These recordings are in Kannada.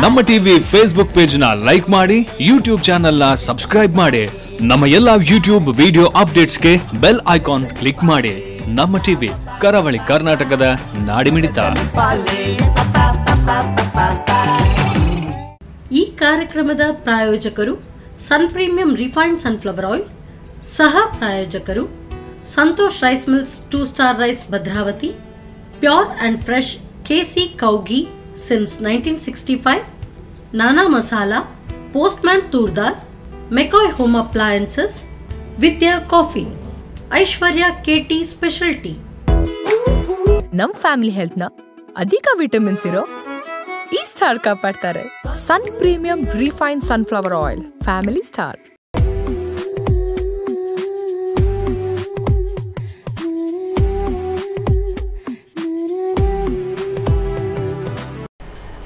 ನಮ್ಮ ಟಿವಿ ಫೇಸ್ಬುಕ್ ಪೇಜ್ ನ ಲೈಕ್ ಮಾಡಿ, ಯೂಟ್ಯೂಬ್ ಚಾನೆಲ್ ನ ಸಬ್ಸ್ಕ್ರೈಬ್ ಮಾಡಿ. ನಮ್ಮ ಎಲ್ಲಾ ಯೂಟ್ಯೂಬ್ ವಿಡಿಯೋ ಅಪ್ಡೇಟ್ಸ್ಗೆ ಬೆಲ್ ಐಕಾನ್ ಕ್ಲಿಕ್ ಮಾಡಿ. ನಮ್ಮ ಟಿವಿ ಕರಾವಳಿ ಕರ್ನಾಟಕದ ನಾಡಿಮಿಡಿತ. ಈ ಕಾರ್ಯಕ್ರಮದ ಪ್ರಾಯೋಜಕರು sun premium refined sunflower oil, ಸಹ ಪ್ರಾಯೋಜಕರು Santosh rice mills 2 star rice Bhadravati, pure and fresh KC cow ghee since 1965, Nana Masala, postman toor dal, McCoy home appliances, Vidya coffee, Aishwarya KT special tea. ನಮ್ ಫ್ಯಾಮಿಲಿ ಹೆಲ್ತ್ ನ ಅಧಿಕ ವಿಟಮಿನ್ಸ್ ಇರೋ ಈ ಸ್ಟಾರ್ ಕಾಪಾಡ್ತಾರೆ. Sun premium refined sunflower oil, family star.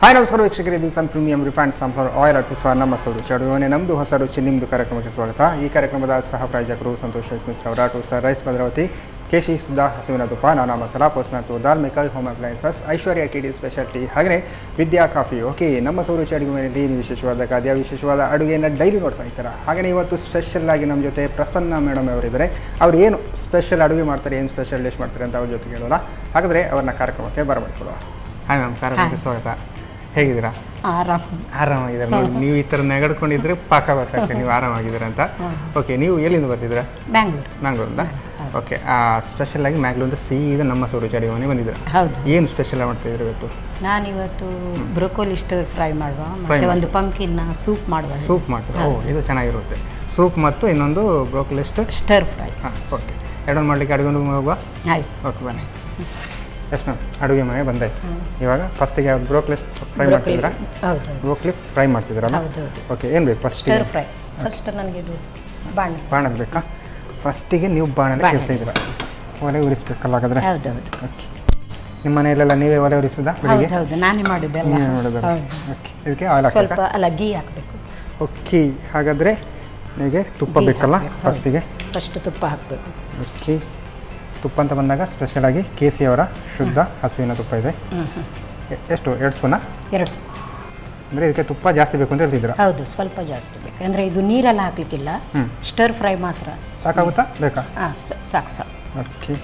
Hi ನಮಸ್ಕಾರ ವೀಕ್ಷಕರೇ, ಇದು sun premium refined sunflower oil ಅರ್ಪಿಸುವ ನಮ್ಮ ರುಚಿ ಅಡುಗೆ. ನಮ್ಮದು ಹೊಸ ರುಚಿ ನಿಮ್ಮದು ಕಾರ್ಯಕ್ರಮಕ್ಕೆ ಸ್ವಾಗತ. ಈ ಕಾರ್ಯಕ್ರಮದ ಸಹ ಪ್ರಾಯೋಜಕರು ಸಂತೋಷ್ ರೈಸ್ ಮಿಲ್ಸ್ ಅವರ 2 ಸ್ಟಾರ್ ರೈಸ್ ಭದ್ರಾವತಿ, ಕೇಶಿ ಸುಧಾ ಹಸುವಿನ ತುಪ್ಪ, Nana Masala, postman toor dal, McCoy home appliances, Aishwarya KT special tea, ಹಾಗೆಯೇ ವಿದ್ಯಾ ಕಾಫಿ. ಓಕೆ, ನಮ್ಮ ರುಚಿ ಅಡುಗೆ ಮನೆಯಲ್ಲಿ ವಿಶೇಷವಾದ ಖಾದ್ಯ, ವಿಶೇಷವಾದ ಅಡುಗೆಯನ್ನು ಡೈಲಿ ನೋಡ್ತಾ ಇದ್ದಾರೆ. ಹಾಗೆಯೇ ಇವತ್ತು ಸ್ಪೆಷಲ್ ಆಗಿ ನಮ್ಮ ಜೊತೆ ಪ್ರಸನ್ನ ಮೇಡಮ್ ಅವರಿದ್ದಾರೆ. ಅವ್ರು ಏನು ಸ್ಪೆಷಲ್ ಅಡುಗೆ ಮಾಡ್ತಾರೆ, ಏನು ಸ್ಪೆಷಲ್ ಡಿಶ್ ಮಾಡ್ತಾರೆ ಅಂತ ಅವ್ರ ಜೊತೆ ಕೇಳೋಣ. ಹಾಗಾದರೆ ಅವ್ರನ್ನ ಕಾರ್ಯಕ್ರಮಕ್ಕೆ ಬರಮಾಡ್ಕೊಳ್ಳುವ. ಹಾಯ್ ಮ್ಯಾಮ್, ಕಾರ್ಯಕ್ರಮಕ್ಕೆ ಸ್ವಾಗತ. ಹೇಗಿದ್ದೀರಾ? ಆರಾಮಾಗಿದ್ದಾರೆ. ನೀವು ಈ ಥರ ನೆಗಡ್ಕೊಂಡಿದ್ರೆ ಪಾಕ ಗೊತ್ತಾಗ್ತದೆ ನೀವು ಆರಾಮಾಗಿದ್ದೀರಾ ಅಂತ. ಓಕೆ, ನೀವು ಎಲ್ಲಿಂದ ಬರ್ತಿದ್ದೀರಾ? ಮ್ಯಾಂಗ್ಳೂರಿಂದ. ಓಕೆ, ಸ್ಪೆಷಲ್ ಆಗಿ ಮ್ಯಾಂಗ್ಳೂರಿಂದ ಸೀದಾ ನಮ್ಮ ರುಚಿ ಅಡುಗೆ ಮನೆ ಬಂದಿದ್ದೀರಾ. ಏನು ಸ್ಪೆಷಲ್ ಮಾಡ್ತಿದ್ದೀರಾ ಇವತ್ತು? ನಾನಿವತ್ತು ಬ್ರೊಕೊಲಿ ಸ್ಟರ್ ಫ್ರೈ ಮಾಡುವ, ಮತ್ತೆ ಒಂದು ಪಂಕಿನ್ ಸೂಪ್ ಮಾಡುವ. ಸೂಪ್ ಮಾಡ್ತೀರಾ? ಓ, ಇದು ಚೆನ್ನಾಗಿರುತ್ತೆ. ಸೂಪ್ ಮತ್ತು ಇನ್ನೊಂದು ಬ್ರೊಕೊಲಿ ಸ್ಟರ್ ಫ್ರೈ. ಹಾಂ, ಓಕೆ. ಎರಡೊಂದು ಮಾಡಲಿಕ್ಕೆ ಅಡುಗೆ ಹೋಗುವ. ಆಯ್ತು, ಓಕೆ, ಬನ್ನಿ. ಎಸ್ ಮ್ಯಾಮ್, ಅಡುಗೆ ಮನೆ ಬಂದಾಯ್ತು. ಇವಾಗ ಫಸ್ಟಿಗೆ ಬ್ರೋಕ್ಲಿ ಫ್ರೈ ಮಾಡ್ತಿದ್ದೀರಾ? ಹೌದು, ಬ್ರೋಕ್ಲಿ ಫ್ರೈ ಮಾಡ್ತಿದ್ದೀರಲ್ಲ? ಓಕೆ. ಏನು ಬೇಕು ಫಸ್ಟ್? Star fry. ಫಸ್ಟ್ ನನಗೆ ಇದು ಬಾಣದ ಬೇಕಾ? ಫಸ್ಟಿಗೆ ನೀವು ಬಾಣದ ಕೇಳ್ತಿದ್ದೀರಾ? ಒಲೆ ಉರಿಸ್ಬೇಕಲ್ಲ ಹಾಗಾದರೆ? ಹೌದು. ಓಕೆ, ನಿಮ್ಮ ಮನೆಯಲ್ಲೆಲ್ಲ ನೀವೇ ಒಲೆ ಉರಿಸಿದ? ಹೌದು, ನಾನೇ ಮಾಡಿದ್ದೆಲ್ಲ. ಓಕೆ, ಇದಕ್ಕೆ ಆಯಿಲ್ ಸ್ವಲ್ಪ ಅಲ್ಲ ಗೀ ಹಾಕಬೇಕು. ಓಕೆ, ಹಾಗಾದರೆ ನಿಮಗೆ ತುಪ್ಪ ಬೇಕಲ್ಲ ಫಸ್ಟಿಗೆ? ಫಸ್ಟ್ ತುಪ್ಪ ಹಾಕಬೇಕು. ಓಕೆ, ತುಪ್ಪ ಅಂತ ಬಂದಾಗ ಸ್ಪೆಷಲಾಗಿ KCಯವರ ಶುದ್ಧ ಹಸುವಿನ ತುಪ್ಪ ಇದೆ. ಎಷ್ಟು? 2 ಸ್ಪೂನಾ? 2 ಸ್ಪೂನ್. ಅಂದರೆ ಇದಕ್ಕೆ ತುಪ್ಪ ಜಾಸ್ತಿ ಬೇಕು ಅಂತ ಹೇಳ್ತಿದ್ದೀರಾ? ಹೌದು, ಸ್ವಲ್ಪ ಜಾಸ್ತಿ ಬೇಕು. ಅಂದರೆ ಇದು ನೀರೆಲ್ಲ ಹಾಕಲಿಕ್ಕಿಲ್ಲ, ಸ್ಟರ್ ಫ್ರೈ ಮಾತ್ರ. ಸಾಕಾಗುತ್ತಾ? ಬೇಕಾ? ಹಾಂ, ಸಾಕು. ಓಕೆ,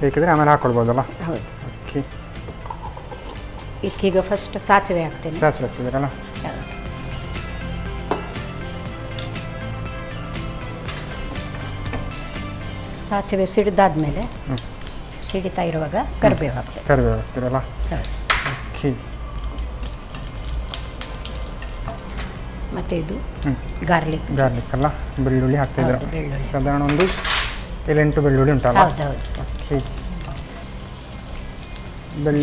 ಬೇಕಿದ್ರೆ ಆಮೇಲೆ ಹಾಕ್ಕೊಳ್ಬೋದಲ್ಲ? ಹೌದು. ಓಕೆ, ಇದಕ್ಕೀಗ ಫಸ್ಟ್ ಸಾಸಿವೆ ಹಾಕ್ತೇನೆ. ಸಾಸಿವೆ ಹಾಕ್ತಿದ್ದೀರಲ್ಲ? ಸಾಸಿವೆ ಸಿಡಿದಾದ್ಮೇಲೆ ಸಿಡಿತಾ ಇರುವಾಗ ಕರಿಬೇವು ಹಾಕ್ತೇವೆ. ಕರಿಬೇವು ಹಾಕ್ತೀರಲ್ಲ? ಓಕೆ. ಮತ್ತು ಇದು ಗಾರ್ಲಿಕ್ ಅಲ್ಲ, ಬೆಳ್ಳುಳ್ಳಿ ಹಾಕ್ತಿದ್ದೀರ? ಸಾಧಾರಣ ಒಂದು 7-8 ಬೆಳ್ಳುಳ್ಳಿ ಉಂಟಲ್ಲ? ಹೌದು. ಓಕೆ,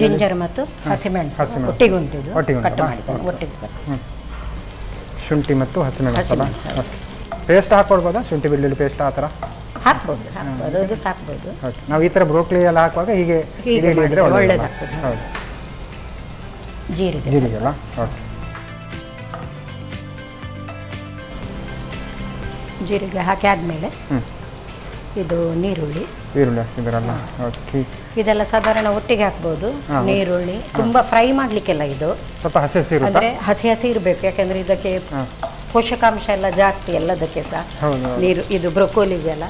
ಜಿಂಜರ್ ಮತ್ತು ಹಸಿಮೆಣಸು ಒಟ್ಟಿಗೆ ಉಂಟು, ಕಟ್ ಮಾಡಿದ್ದೇನೆ ಒಟ್ಟಿಗೆ. ಶುಂಠಿ ಮತ್ತು ಹಸಿಮೆಣಸಲ್ಲ? ಓಕೆ. ಪೇಸ್ಟ್ ಹಾಕ್ಕೊಳ್ಬೋದಾ? ಶುಂಠಿ ಬೆಳ್ಳುಳ್ಳಿ ಪೇಸ್ಟ್ ಆ ಥರ ಹಾಕ್ಬೋದು, ಅದು ಸಾಕ್ಬೋದು. ಓಕೆ, ನಾವು ಈ ಥರ ಬ್ರೋಕ್ಲಿ ಎಲ್ಲ ಹಾಕುವಾಗ ಹೀಗೆ ಒಳ್ಳೆಯದಾಗ್ತದೆ. ಹೌದು. ಜೀರಿಗೆ ಅಲ್ಲ? ಓಕೆ. ಜೀರಿಗೆ ಹಾಕಿ ಆದಮೇಲೆ ಇದು ನೀರುಳ್ಳಿ ಹಾಕಿದ್ರಲ್ಲ? ಓಕೆ. ಇದೆಲ್ಲ ಸಾಧಾರಣ ಒಟ್ಟಿಗೆ ಹಾಕ್ಬೋದು. ನೀರುಳ್ಳಿ ತುಂಬ ಫ್ರೈ ಮಾಡಲಿಕ್ಕೆಲ್ಲ, ಇದು ಸ್ವಲ್ಪ ಹಸಿ ಅಂದರೆ ಹಸಿ ಇರಬೇಕು. ಯಾಕೆಂದರೆ ಇದಕ್ಕೆ ಪೋಷಕಾಂಶ ಎಲ್ಲ ಜಾಸ್ತಿ ಎಲ್ಲದಕ್ಕೆ ಸಹ. ನೀರು ಇದು ಬ್ರೊಕೊಲಿಗೆಲ್ಲ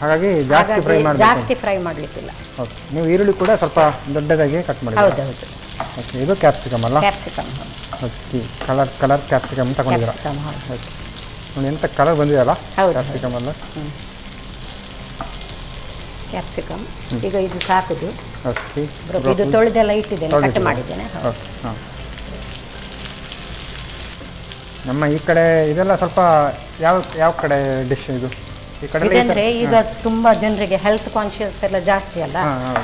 ಹಾಗಾಗಿ ಜಾಸ್ತಿ ಫ್ರೈ ಮಾಡಲಿಕ್ಕಿಲ್ಲ. ಓಕೆ, ನೀವು ಈರುಳ್ಳಿ ಕೂಡ ಸ್ವಲ್ಪ ದೊಡ್ಡದಾಗಿ ಕಟ್ ಮಾಡಿ. ಹೌದು. ಓಕೆ, ಇದು ಕ್ಯಾಪ್ಸಿಕಮ್ ಅಲ್ಲ? ಕ್ಯಾಪ್ಸಿಕಮ್. ಓಕೆ, ಕಲರ್ ಕ್ಯಾಪ್ಸಿಕಮ್ ತಗೊಂಡಿದ್ದೀರಾ? ಓಕೆ, ನೋಡಿ ಎಂಥ ಕಲರ್ ಬಂದಿದೆಯಲ್ಲ ಕ್ಯಾಪ್ಸಿಕಮ್ ಅಲ್ಲ? ಕ್ಯಾಪ್ಸಿಕಮ್ ಈಗ ಇದು ಸಾಕುದು. ಓಕೆ, ಇದು ತೊಳೆದೆಲ್ಲ ಇಟ್ಟಿದ್ದೇನೆ, ಕಟ್ ಮಾಡಿದ್ದೇನೆ. ಓಕೆ. ಹಾಂ, ನಮ್ಮ ಈ ಕಡೆ ಇದೆಲ್ಲ ಸ್ವಲ್ಪ ಯಾವ ಕಡೆ ಡಿಶ್ ಇದು? ಈ ಕಡೆ ಅಂದರೆ ಈಗ ತುಂಬ ಜನರಿಗೆ ಹೆಲ್ತ್ ಕಾನ್ಶಿಯಸ್ ಎಲ್ಲ ಜಾಸ್ತಿ ಅಲ್ಲ,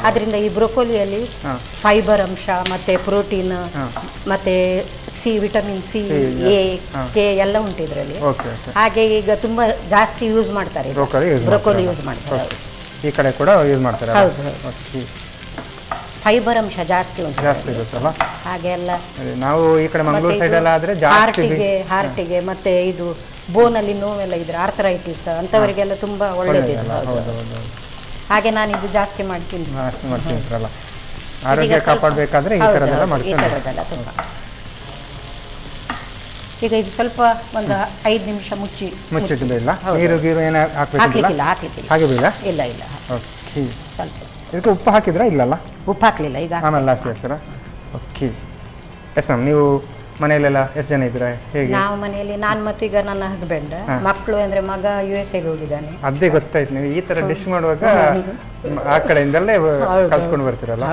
ಅದರಿಂದ ಈ ಬ್ರೊಕೊಲಿಯಲ್ಲಿ ಫೈಬರ್ ಅಂಶ ಮತ್ತೆ ಪ್ರೋಟೀನ್ ಮತ್ತೆ ವಿಟಮಿನ್ ಸಿ, ಎ, ಕೆ ಎಲ್ಲ ಉಂಟು ಇದರಲ್ಲಿ. ಹಾಗೆ ಈಗ ತುಂಬ ಜಾಸ್ತಿ ಯೂಸ್ ಮಾಡ್ತಾರೆ, ಬ್ರೊಕೊಲಿ ಯೂಸ್ ಮಾಡ್ತಾರೆ. ಈ ಕಡೆ ಕೂಡ ಯೂಸ್ ಮಾಡ್ತಾರೆ. ಹೌದು, ಫೈಬರ್ ಅಂಶ ಜಾಸ್ತಿ ಇರುತ್ತಲ್ಲ ಹಾಗೆ ಎಲ್ಲ. ನಾವು ಈ ಕಡೆ ಮಂಗಳೂರು ಸೈಡ್ ಎಲ್ಲ ಆದರೆ ಹಾರ್ಟಿಗೆ ಮತ್ತೆ ಇದು ಬೋನಲ್ಲಿ ನೋವೆಲ್ಲ ಇದ್ರೆ ಆರ್ಥರೈಟಿಸ್ ಅಂಥವರಿಗೆಲ್ಲ ತುಂಬ ಒಳ್ಳೆಯದಿದೆ. ಹಾಗೆ ನಾನು ಇದು ಜಾಸ್ತಿ ಮಾಡ್ತೀನಿ. ಆರೋಗ್ಯ ಕಾಪಾಡಬೇಕಾದ್ರೆ ಈ ಥರದ್ದೆಲ್ಲ ಈ ಮಾಡ್ಕೊಂಡು ಥರದ್ದೆಲ್ಲ ತುಂಬ. ಈಗ ಇದು ಸ್ವಲ್ಪ ಒಂದು 5 ನಿಮಿಷ ಮುಚ್ಚಿಟ್ಟು ಬೇಡ. ನೀರು ಗೀರು ಏನು ಹಾಕ್ಬೇಕಿಲ್ಲ? ಹಾಕ್ಲಿಕ್ಕಿಲ್ಲ. ಹಾಗೆ ಬೇಡ? ಇಲ್ಲ ಇಲ್ಲ. ಓಕೆ. ಸ್ವಲ್ಪ ಇದಕ್ಕೆ ಉಪ್ಪು ಹಾಕಿದ್ರಾ? ಇಲ್ಲಲ್ಲ, ಉಪ್ಪು ಹಾಕಲಿಲ್ಲ. ಈಗ ಆಮೇಲೆ ಲಾಸ್ಟ್ ಹಾಕ್ತೀರಾ? ಓಕೆ. ಎಸ್ ಮ್ಯಾಮ್, ನೀವು ಮನೆಯಲ್ಲೆಲ್ಲ ಎಷ್ಟು ಜನ ಇದ್ದೀರಾ, ಹೇಗೆ? ನಾವು ಮನೆಯಲ್ಲಿ ನಾನು ಮತ್ತು ಈಗ ನನ್ನ ಹಸ್ಬೆಂಡ್, ಮಕ್ಕಳು ಅಂದರೆ ಮಗ USA ಗೆ ಹೋಗಿದ್ದಾನೆ. ಅದೇ ಗೊತ್ತಾಯ್ತು, ನೀವು ಈ ಥರ ಡಿಶ್ ಮಾಡುವಾಗ ಆ ಕಡೆಯಿಂದಲೇ ಕಲ್ತ್ಕೊಂಡು ಬರ್ತೀರಲ್ಲ.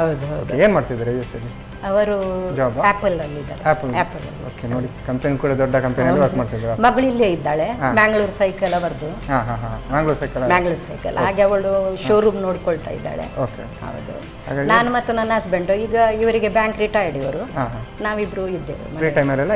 ಏನು ಮಾಡ್ತಿದ್ದೀರಾ US ಅಲ್ಲಿ? ಅವರು Job ಆ? ಆಪಲ್ ಅಲ್ಲಿ ಇದ್ದಾರೆ. ಆಪಲ್. ಓಕೆ, ನೋಡಿ ಕಂಪನಿ ಕೂಡ ದೊಡ್ಡ ಕಂಪನಿಯಲ್ಲಿ ವರ್ಕ್ ಮಾಡ್ತಿದ್ದೀರಾ. ಮಗಳು ಇಲ್ಲೇ ಇದ್ದಾಳೆ, ಮ್ಯಾಂಗ್ಳೂರ್ ಸೈಕಲ್ ಅವರದು. ಮ್ಯಾಂಗ್ಳೂರ್ ಸೈಕಲ್. ಹಾಗೆ ಅವಳು ಶೋರೂಮ್ ನೋಡ್ಕೊಳ್ತಾ ಇದ್ದಾಳೆ. ಓಕೆ. ಹೌದು. ನಾನು ಮತ್ತು ನನ್ನ ಹಸ್ಬೆಂಡ್ ಈಗ ಇವರಿಗೆ ಬ್ಯಾಂಕ್ ರಿಟೈರ್ಡ್ ಇವರು, ನಾವಿಬ್ರು ಇದ್ದೇವೆ. ಫ್ರೀ ಟೈಮಲ್ಲೆಲ್ಲ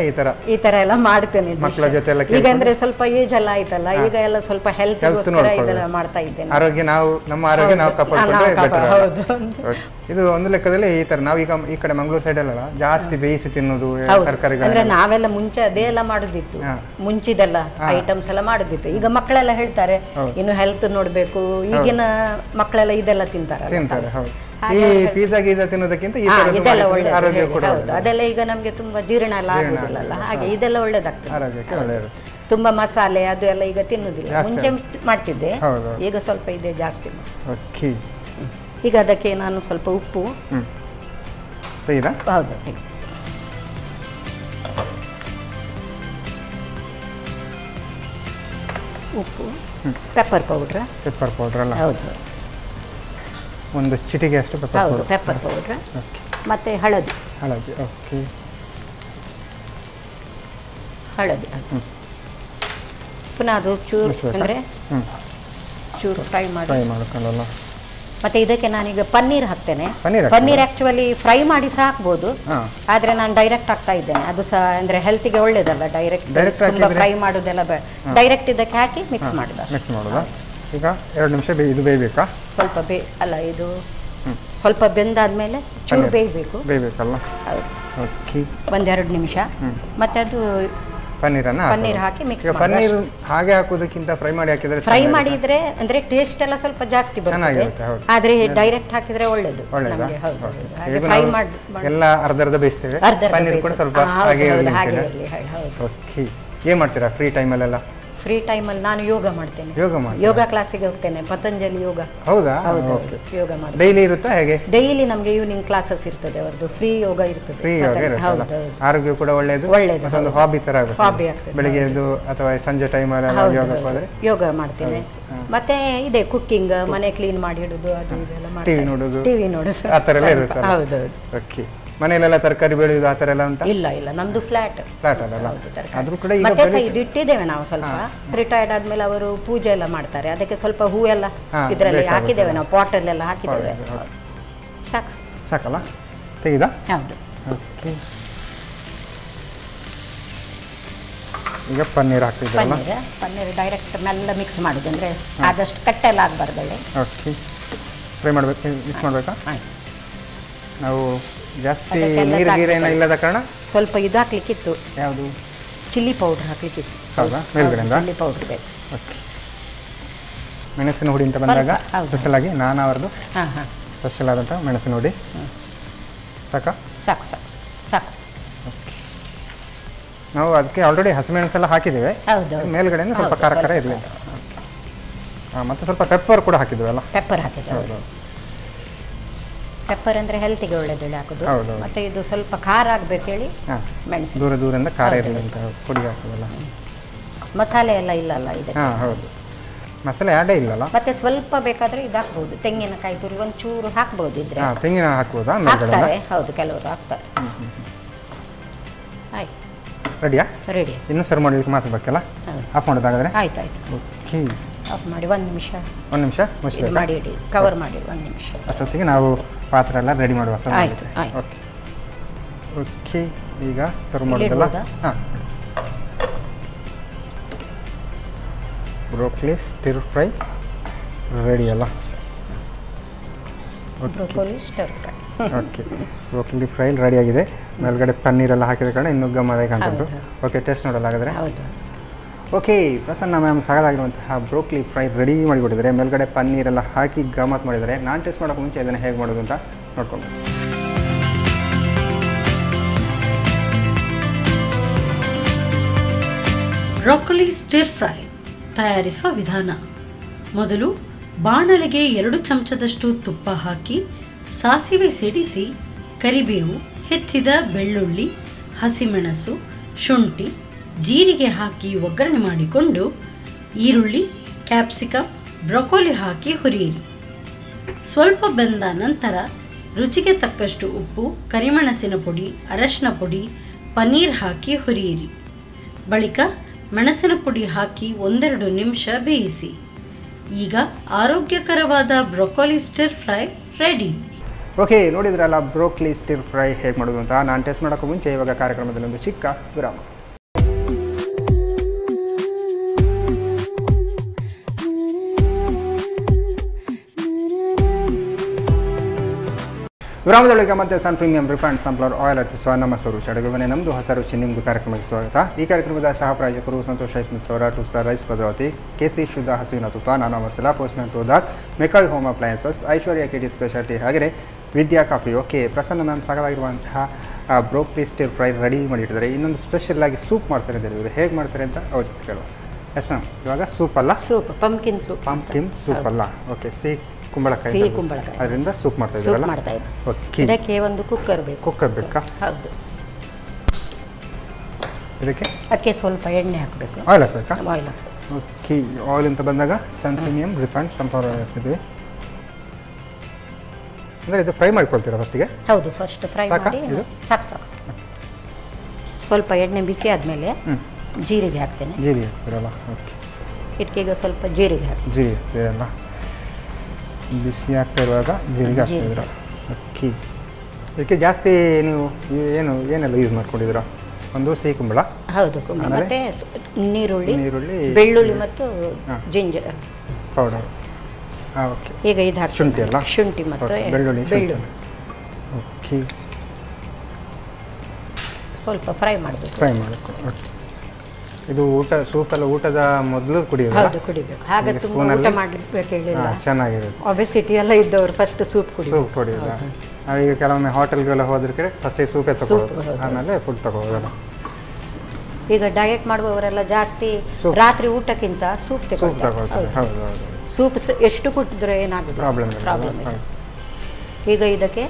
ಈ ತರ ಎಲ್ಲ ಮಾಡ್ತೇನೆ. ಮಕ್ಕಳ ಜೊತೆ ಎಲ್ಲ ಈಗ ಅಂದ್ರೆ ಸ್ವಲ್ಪ ಏಜ್ ಎಲ್ಲ ಆಯ್ತಲ್ಲ, ಈಗ ಎಲ್ಲ ಸ್ವಲ್ಪ ಹೆಲ್ತ್ ಇದೆಲ್ಲ ಮಾಡ್ತಾ ಇದ್ದೇನೆ. ಆರೋಗ್ಯ ನಮ್ಮ ಆರೋಗ್ಯ ನಾವು ಕಾಪಾಡ್ಕೊಂಡ್ರೆ. ಇದು ಒಂದು ಲೆಕ್ಕದಲ್ಲಿ ಈ ತರ ನಾವೀಗ ಈ ಕಡೆ ಮಂಗಳೂರು ಸೈಡ್ ಅಲ್ಲ ಜಾಸ್ತಿ ಬೇಯಿಸಿ ತಿನ್ನೋದು ತರಕಾರಿಗಳು. ಅಂದ್ರೆ ನಾವೆಲ್ಲ ಮುಂಚೆ ಅದೇ ಎಲ್ಲ ಮಾಡುದಿತ್ತು, ಮುಂಚಿದೆಲ್ಲ ಐಟಮ್ಸ್ ಎಲ್ಲ ಮಾಡುದಿತ್ತು. ಈಗ ಮಕ್ಕಳೆಲ್ಲ ಹೇಳ್ತಾರೆ ಇನ್ನು ಹೆಲ್ತ್ ನೋಡ್ಬೇಕು, ಈಗಿನ ಮಕ್ಕಳೆಲ್ಲ ಇದೆಲ್ಲ ತಿಂತಾರೆ. ಹೌದು. ಈ ಪಿಜ್ಜಾ ಗೀಜಾ ತಿನ್ನೋದಕ್ಕಿಂತ ಇದೆಲ್ಲ ಒಳ್ಳೆ ಆರೋಗ್ಯ ಕೂಡ ಅದೆಲ್ಲ ಈಗ ನಮ್ಗೆ ತುಂಬಾ ಜೀರ್ಣ ಎಲ್ಲ ಆಗುದಿಲ್ಲ, ಹಾಗೆ ಇದೆಲ್ಲ ಒಳ್ಳೇದಾಗ್ತದೆ ಆರೋಗ್ಯಕ್ಕೆ ಒಳ್ಳೆಯದು. ತುಂಬಾ ಮಸಾಲೆ ಅದು ಎಲ್ಲ ಈಗ ತಿನ್ನುದಿಲ್ಲ. ಮುಂಚೆ ಮಾಡ್ತಿದ್ದೆ, ಈಗ ಸ್ವಲ್ಪ ಇದೆ ಜಾಸ್ತಿ. ಓಕೆ. ಈಗ ಅದಕ್ಕೆ ನಾನು ಸ್ವಲ್ಪ ಉಪ್ಪು. ಹೌದು. ಉಪ್ಪು, ಪೆಪ್ಪರ್ ಪೌಡ್ರ್ ಅಲ್ಲ? ಹೌದು. ಒಂದು ಚಿಟಿಕೆ ಅಷ್ಟು ಪೆಪ್ಪರ್ ಪೌಡ್ರ್. ಮತ್ತೆ ಹಳದಿ. ಓಕೆ. ಹಳದಿ ಪುನಃ ಅದು ಚೂರು ಅಂದರೆ ಚೂರು ಫ್ರೈ ಮಾಡ್ಕೊಳ್ಳಲ್ಲ. ಮತ್ತೆ ಇದಕ್ಕೆ ನಾನೀಗ ಪನ್ನೀರ್ ಹಾಕ್ತೇನೆ. ಪನ್ನೀರ್ ಆಕ್ಚುಲಿ ಫ್ರೈ ಮಾಡಿ ಸಹ ಹಾಕ್ಬೋದು, ಆದ್ರೆ ನಾನು ಡೈರೆಕ್ಟ್ ಹಾಕ್ತಾ ಇದ್ದೇನೆ. ಅದು ಸಹ ಅಂದ್ರೆ ಹೆಲ್ತ್ಗೆ ಒಳ್ಳೇದಲ್ಲ, ಡೈರೆಕ್ಟ್ ತುಂಬಾ ಫ್ರೈ ಮಾಡೋದೆಲ್ಲ ಡೈರೆಕ್ಟ್ ಇದಕ್ಕೆ ಹಾಕಿ ಮಿಕ್ಸ್ ಮಾಡೋದು. ಈಗ 2 ನಿಮಿಷ ಇದು ಬೇಯಬೇಕಾ? ಸ್ವಲ್ಪ ಅಲ್ಲ, ಇದು ಸ್ವಲ್ಪ ಬೆಂದಾದ್ಮೇಲೆ ಚೂರು ಬೇಯಬೇಕಲ್ಲ. ಓಕೆ. 1-2 ನಿಮಿಷ. ಮತ್ತೆ ಅದು ಪನ್ನೀರ್ ಹಾಕಿ ಮಿಕ್ಸ್ ಮಾಡಿ. ಪನ್ನೀರ್ ಹಾಗೆ ಹಾಕೋದಕ್ಕಿಂತ ಫ್ರೈ ಮಾಡಿ ಹಾಕಿದ್ರೆ ಮಾಡಿದ್ರೆ ಅಂದ್ರೆ ಟೇಸ್ಟ್ ಎಲ್ಲ ಸ್ವಲ್ಪ ಜಾಸ್ತಿ ಬರ್ತದೆ, ಆದ್ರೆ ಡೈರೆಕ್ಟ್ ಹಾಕಿದ್ರೆ ಒಳ್ಳೇದು. ಫ್ರೈ ಮಾಡಿ ಎಲ್ಲ ಅರ್ಧ ಬೇಯಿಸ್ತೇವೆ, ಪನ್ನೀರ್ ಕೂಡ ಸ್ವಲ್ಪ ಹಾಗೆ ಇರಲಿ. ಓಕೆ. ಏನ್ ಮಾಡ್ತೀರಾ ಫ್ರೀ ಟೈಮಲ್ಲೆಲ್ಲ? ಫ್ರೀ ಟೈಮಲ್ಲಿ ನಾನು ಯೋಗ ಮಾಡ್ತೇನೆ. ಯೋಗ ಕ್ಲಾಸಿಗೆ ಹೋಗ್ತೇನೆ, ಪತಂಜಲಿ ಯೋಗ. ಹೌದಾ? ಯೋಗ ಮಾಡಿ ಡೈಲಿ ಇರುತ್ತಾ ಹೇಗೆ? ಡೈಲಿ ನಮಗೆ ಈವ್ನಿಂಗ್ ಕ್ಲಾಸಸ್ ಇರ್ತದೆ, ಅವರದ್ದು ಫ್ರೀ ಯೋಗ ಇರ್ತದೆ. ಫ್ರೀ ಯೋಗ ಇರುತ್ತೆ, ಆರೋಗ್ಯ ಕೂಡ ಒಳ್ಳೆಯದು. ಒಂದು ಹಾಬಿ ತರ ಆಗುತ್ತೆ. ಬೆಳಿಗ್ಗೆ ಎದ್ದು ಅಥವಾ ಸಂಜೆ ಟೈಮಲ್ಲಿ ಯೋಗ ಮಾಡ್ತೇನೆ. ಮತ್ತೆ ಇದೆ ಕುಕ್ಕಿಂಗ್, ಮನೆ ಕ್ಲೀನ್ ಮಾಡಿ ಇಡುದು, ಅದು ಇದೆಲ್ಲ ಮಾಡ್ತೇನೆ. ಟಿವಿ ನೋಡೋದು ಆ ಥರ ಎಲ್ಲ ಇರುತ್ತೆ. ಹೌದೌದು. ಓಕೆ. ಮನೆಯಲ್ಲೆಲ್ಲ ತರಕಾರಿ ಬೆಳೆಯುವುದು ಆ ಥರ ಎಲ್ಲ ಉಂಟಾ? ಇಲ್ಲ, ನಮ್ದು ಫ್ಲಾಟ್ ಅಲ್ಲ. ಆದ್ರೂ ಕೂಡ ಮತ್ತೆ ಸಹ ಇದು ಇಟ್ಟಿದ್ದೇವೆ ನಾವು. ಸ್ವಲ್ಪ ರಿಟೈರ್ಡ್ ಆದ್ಮೇಲೆ ಅವರು ಪೂಜೆ ಎಲ್ಲ ಮಾಡ್ತಾರೆ, ಅದಕ್ಕೆ ಸ್ವಲ್ಪ ಹೂವೆಲ್ಲ ಇದರಲ್ಲಿ ಹಾಕಿದ್ದೇವೆ ನಾವು, ಪಾಟಲ್ಲೆಲ್ಲ ಹಾಕಿದ್ದೇವೆ. ಸಾಕಲ್ಲ? ತೆಗೆದಾ? ಹೌದು. ಓಕೆ. ಈಗ ಪನ್ನೀರ್ ಹಾಕ್ತಿದ್ದಲ್ಲ? ಪನ್ನೀರ್ ಡೈರೆಕ್ಟ್ ಮೆಲ್ಲ ಮಿಕ್ಸ್ ಮಾಡೋದು, ಅಂದರೆ ಆದಷ್ಟು ಕಟ್ಟೆಲ್ಲ ಆಗಬಾರ್ದಲ್ಲ. ಓಕೆ. ಫ್ರೈ ಮಾಡಬೇಕು, ಮಿಕ್ಸ್ ಮಾಡಬೇಕಾ? ನಾವು ಜಾಸ್ತಿ ನೀರು ಗೀರೇನ ಇಲ್ಲದ ಕಾರಣ ಸ್ವಲ್ಪ ಇದು ಹಾಕ್ಲಿಕ್ಕಿತ್ತು. ಯಾವುದು? ಚಿಲ್ಲಿ ಪೌಡರ್ ಹಾಕ್ಲಿಕ್ಕಿತ್ತು. ಹೌದಾ? ಮೇಲ್ಗಡೆಯಿಂದ ಚಿಲ್ಲಿ ಪೌಡರ್ ಬೇಕು. ಓಕೆ. ಮೆಣಸಿನ ಹುಡಿ ಅಂತ ಬಂದಾಗ ಸ್ಪೆಷಲ್ ಆಗಿ ನಾನು ಅವರದು ಸ್ಪೆಷಲ್ ಆದಂಥ ಮೆಣಸಿನ ಹುಡಿ. ಸಾಕಾ? ಸಾಕು. ಓಕೆ. ನಾವು ಅದಕ್ಕೆ ಆಲ್ರೆಡಿ ಹಸಿಮೆಣಸೆಲ್ಲ ಹಾಕಿದ್ದೇವೆ, ಮೇಲ್ಗಡೆಯಿಂದ ಸ್ವಲ್ಪ ಖಾರ ಇರಲಿ ಅಂತ. ಮತ್ತು ಸ್ವಲ್ಪ ಪೆಪ್ಪರ್ ಕೂಡ ಹಾಕಿದ್ವಿ. ಪೆಪ್ಪರ್ ಹಾಕಿದ್ದೇವೆ. ಪೆಪ್ಪರ್ ಅಂದರೆ ಹೆಲ್ತಿಗೆ ಒಳ್ಳೆದು ಹಾಕೋದು. ಮತ್ತೆ ಇದು ಸ್ವಲ್ಪ ಖಾರ ಆಗಬೇಕು ಹೇಳಿ ಮೆಣಸು ದೂರದಿಂದ ಖಾರ ಇರಲಿ ಅಂತ ಪುಡಿ ಹಾಕೋದಲ್ಲ. ಮಸಾಲೆ ಎಲ್ಲ ಇಲ್ಲಲ್ಲ ಇದೆ? ಹೌದು, ಮಸಾಲೆ ಆಡೇ ಇಲ್ಲಲ್ಲ. ಮತ್ತೆ ಸ್ವಲ್ಪ ಬೇಕಾದ್ರೆ ಇದು ಹಾಕ್ಬೋದು, ತೆಂಗಿನಕಾಯಿ ತುರಿ ಒಂಚೂರು ಹಾಕ್ಬೋದು. ಇದ್ರೆ ತೆಂಗಿನ ಹಾಕ್ಬೋದಾ? ಹೌದು, ಕೆಲವರು ಹಾಕ್ತಾರೆ. ಆಯ್ತು, ರೆಡಿಯಾ? ರೆಡಿ. ಇನ್ನೂ ಸರ್ವ್ ಮಾಡಲಿಕ್ಕೆ ಮಾತ್ರ ಬೇಕಲ್ಲ? ಆಫ್ ಮಾಡೋದಾಗಾದ್ರೆ? ಆಯ್ತು. ಓಕೆ. ಆಫ್ ಮಾಡಿ 1 ನಿಮಿಷ ಮುಚ್ಚಬೇಕು. ಮಾಡಿ ಇಡಿ, ಕವರ್ ಮಾಡಿ 1 ನಿಮಿಷ. ಅಷ್ಟೊತ್ತಿಗೆ ನಾವು ಪಾತ್ರೆ ಎಲ್ಲ ರೆಡಿ ಮಾಡುವ. ಆಯ್ತು. ಓಕೆ. ಈಗ ಸರ್ವ್ ಮಾಡೋದಲ್ಲ? ಹಾಂ. ಬ್ರೋಕೊಲಿ ಸ್ಟಿರ್ ಫ್ರೈ ರೆಡಿ ಅಲ್ಲ? ಓಕೆ. ಬ್ರೋಕೊಲಿ ಫ್ರೈ ರೆಡಿ ಆಗಿದೆ. ಮೇಲ್ಗಡೆ ಪನ್ನೀರೆಲ್ಲ ಹಾಕಿದ ಕಾರಣ ಇನ್ನೂ ಗಮ್ಮದಾಗಿ ಕಾಣ್ತದ್ದು. ಓಕೆ, ಟೇಸ್ಟ್ ನೋಡೋಲ್ಲ ಹಾಗಾದರೆ? ಓಕೆ. ಪ್ರಸನ್ನ ಮ್ಯಾಮ್ ಸಾಕಾಗಿರುವಂತಹ ಬ್ರೋಕೊಲಿ ಫ್ರೈ ರೆಡಿ ಮಾಡಿಕೊಟ್ಟಿದ್ದಾರೆ. ಮೇಲ್ಗಡೆ ಪನ್ನೀರೆಲ್ಲ ಹಾಕಿ ಗಮ್ಮತ್ ಮಾಡಿದ್ದಾರೆ. ನಾನು ಟೇಸ್ಟ್ ಮಾಡೋಕ್ಕೆ ಮುಂಚೆ ಇದನ್ನು ಹೇಗೆ ಮಾಡೋದು ಅಂತ ನೋಡ್ಕೊಂಡು ಬ್ರೊಕೊಲಿ ಸ್ಟಿರ್ ಫ್ರೈ ತಯಾರಿಸುವ ವಿಧಾನ. ಮೊದಲು ಬಾಣಲೆಗೆ 2 ಚಮಚದಷ್ಟು ತುಪ್ಪ ಹಾಕಿ ಸಾಸಿವೆ ಸಿಡಿಸಿ ಕರಿಬೇವು, ಹೆಚ್ಚಿದ ಬೆಳ್ಳುಳ್ಳಿ, ಹಸಿಮೆಣಸು, ಶುಂಠಿ, ಜೀರಿಗೆ ಹಾಕಿ ಒಗ್ಗರಣೆ ಮಾಡಿಕೊಂಡು ಈರುಳ್ಳಿ, ಕ್ಯಾಪ್ಸಿಕಮ್, ಬ್ರೊಕೊಲಿ ಹಾಕಿ ಹುರಿಯಿರಿ. ಸ್ವಲ್ಪ ಬೆಂದ ನಂತರ ರುಚಿಗೆ ತಕ್ಕಷ್ಟು ಉಪ್ಪು, ಕರಿಮೆಣಸಿನ ಪುಡಿ, ಅರಶಿನ ಪುಡಿ, ಪನ್ನೀರ್ ಹಾಕಿ ಹುರಿಯಿರಿ. ಬಳಿಕ ಮೆಣಸಿನ ಪುಡಿ ಹಾಕಿ 1-2 ನಿಮಿಷ ಬೇಯಿಸಿ. ಈಗ ಆರೋಗ್ಯಕರವಾದ broccoli stir fry ready. Okay, ನೋಡಿದ್ರಲ್ಲ ಬ್ರೋಕೊಲಿ ಸ್ಟಿರ್ ಫ್ರೈ ಹೇಗೆ ಮಾಡೋದು ಅಂತ. ನಾನು ಟೆಸ್ಟ್ ಮಾಡೋಕ್ಕೂ ಮುಂಚೆ ಇವಾಗ ಕಾರ್ಯಕ್ರಮದಲ್ಲಿ ಒಂದು ಚಿಕ್ಕ ವಿರಾಮ. ವಿರಾಮದೊಳಗೆ ಮತ್ತೆ ಸನ್ ಪ್ರೀಮಿಯಂ ರಿಫೈನ್ಡ್ ಸನ್ಫ್ಲವರ್ ಆಯಿಲ್ ಅರ್ಪಿಸುವ ನಮ್ಮ ಸ್ವರೂಚ ಅಡುಗೆ ನಮ್ಮದು ಹೊಸ ರುಚಿ ನಿಮ್ಮದು ಕಾರ್ಯಕ್ರಮಕ್ಕೆ ಸ್ವಾಗತ. ಈ ಕಾರ್ಯಕ್ರಮದ ಸಹ ಪ್ರಾಯೋಜಕರು ಸಂತೋಷ್ ರೈಸ್ ಮಿಲ್ಸ್ ಅವರ 2 ಸ್ಟಾರ್ ರೈಸ್ ಭದ್ರಾವತಿ, KC ಶುದ್ಧ ಹಸುವಿನ ತುಪ್ಪ, Nana Masala, postman toor dal, McCoy home appliances, Aishwarya KD speciality, ಹಾಗೆಯೇ Vidya coffee. Okay, Prasanna ma'am ಸಾಕಾಗಿರುವಂತಹ ಬ್ರೋಕೊಲಿ ಸ್ಟಿರ್ ಫ್ರೈ ರೆಡಿ ಮಾಡಿಟ್ಟಿದ್ದಾರೆ. ಇನ್ನೊಂದು ಸ್ಪೆಷಲ್ ಆಗಿ ಸೂಪ್ ಮಾಡ್ತಾರೆ ಇದ್ದಾರೆ. ಇವರು ಹೇಗೆ ಮಾಡ್ತಾರೆ ಅಂತ ಅವ್ರ ಜೊತೆ ಕೇಳುವ. ಎಸ್ ಮ್ಯಾಮ್, ಇವಾಗ ಸೂಪ್ ಅಲ್ಲ, ಸೂಪ್ ಪಂಪ್ಕಿನ್ ಸೂಪ್ ಅಲ್ಲ. ಓಕೆ, ಕುಂಬಳಕಾಯಿ ಅದರಿಂದ ಸೂಪ್ ಮಾಡ್ತಾ ಇದ್ದೀರಲ್ಲ. ಓಕೆ, ಇದಕ್ಕೆ ಒಂದು ಕುಕ್ಕರ್ ಬೇಕಾ? ಹೌದು. ಅದಕ್ಕೆ ಸ್ವಲ್ಪ ಎಣ್ಣೆ ಹಾಕಬೇಕು. ಆಯಿಲ್ ಹಾಕಬೇಕಾ? ಆಯಿಲ್. ಓಕೆ, ಆಯಿಲ್ ಅಂತ ಬಂದಾಗ ಸನ್ ಪ್ರೀಮಿಯಂ ರಿಫೈನ್ಡ್ ಸನ್ಫ್ಲವರ್ ಆಯಿಲ್ ಹಾಕ್ತಿದ್ವಿ. ಅಂದರೆ ಇದು ಫ್ರೈ ಮಾಡ್ಕೊಳ್ತೀರಾ ಫಸ್ಟಿಗೆ? ಹೌದು, ಫಸ್ಟ್ ಫ್ರೈ ಮಾಡಿ ಸಾಕು. ಸ್ವಲ್ಪ ಎಣ್ಣೆ ಬಿಸಿ ಆದಮೇಲೆ ಜೀರಿಗೆ ಹಾಕ್ತೇನೆ. ಜೀರಿಗೆ ಹಾಕ್ತೀರಲ್ಲ? ಓಕೆ, ಇದಕ್ಕೀಗ ಸ್ವಲ್ಪ ಜೀರಿಗೆ ಹಾಕ್ತೀರಲ್ಲ. ಬಿಸಿ ಆಗ್ತಾ ಇರುವಾಗ ಜೀರಿಗೆ ಹಾಕ್ತಿದ್ದೀರಾ. ಓಕೆ, ಇದಕ್ಕೆ ಜಾಸ್ತಿ ನೀವು ಏನೆಲ್ಲ ಯೂಸ್ ಮಾಡ್ಕೊಂಡಿದ್ದೀರಾ? ಒಂದು ಸಿಹಿ ಕುಂಬಳ, ಹೌದು, ಮತ್ತೆ ನೀರುಳ್ಳಿ, ಬೆಳ್ಳುಳ್ಳಿ ಮತ್ತು ಜಿಂಜರ್ ಪೌಡರ್. ಓಕೆ, ಈಗ ಇದು ಹಾಕಿ ಶುಂಠಿ ಮತ್ತು ಬೆಳ್ಳುಳ್ಳಿ. ಓಕೆ, ಸ್ವಲ್ಪ ಫ್ರೈ ಮಾಡಬೇಕು. ಓಕೆ, ಇದು ಸೂಪೆಲ್ಲ ಊಟದ ಮೊದಲು ಕುಡಿಯೋದು? ಹೌದು, ಕುಡಿಬೇಕು. ಹಾಗೆ ತುಂಬ ಊಟ ಮಾಡಲಿಕ್ಕೆ ಹೇಳಿಲ್ಲ, ಚೆನ್ನಾಗಿರುತ್ತೆ. ಒಬೆಸಿಟಿ ಎಲ್ಲ ಇದ್ದವರು ಫಸ್ಟ್ ಸೂಪ್ ಕುಡಿಯೋದು. ಈಗ ಕೆಲವೊಮ್ಮೆ ಹೋಟೆಲ್ಗೆಲ್ಲ ಹೋದ್ರೆ ಫಸ್ಟಿಗೆ ಸೂಪೇ ತಗೊಳ್ಳೋದು, ಆಮೇಲೆ ಫುಡ್ ತಗೊಳ್ಳೋದು. ಈಗ ಡಯಟ್ ಮಾಡುವವರೆಲ್ಲ ಜಾಸ್ತಿ ರಾತ್ರಿ ಊಟಕ್ಕಿಂತ ಸೂಪ್ ತಗೊಳ್ತಾರೆ. ಸೂಪ್ ಎಷ್ಟು ಕುಟ್ಟಿದ್ರೆ ಏನಾಗುತ್ತೆ? ಪ್ರಾಬ್ಲಮ್. ಈಗ ಇದಕ್ಕೆ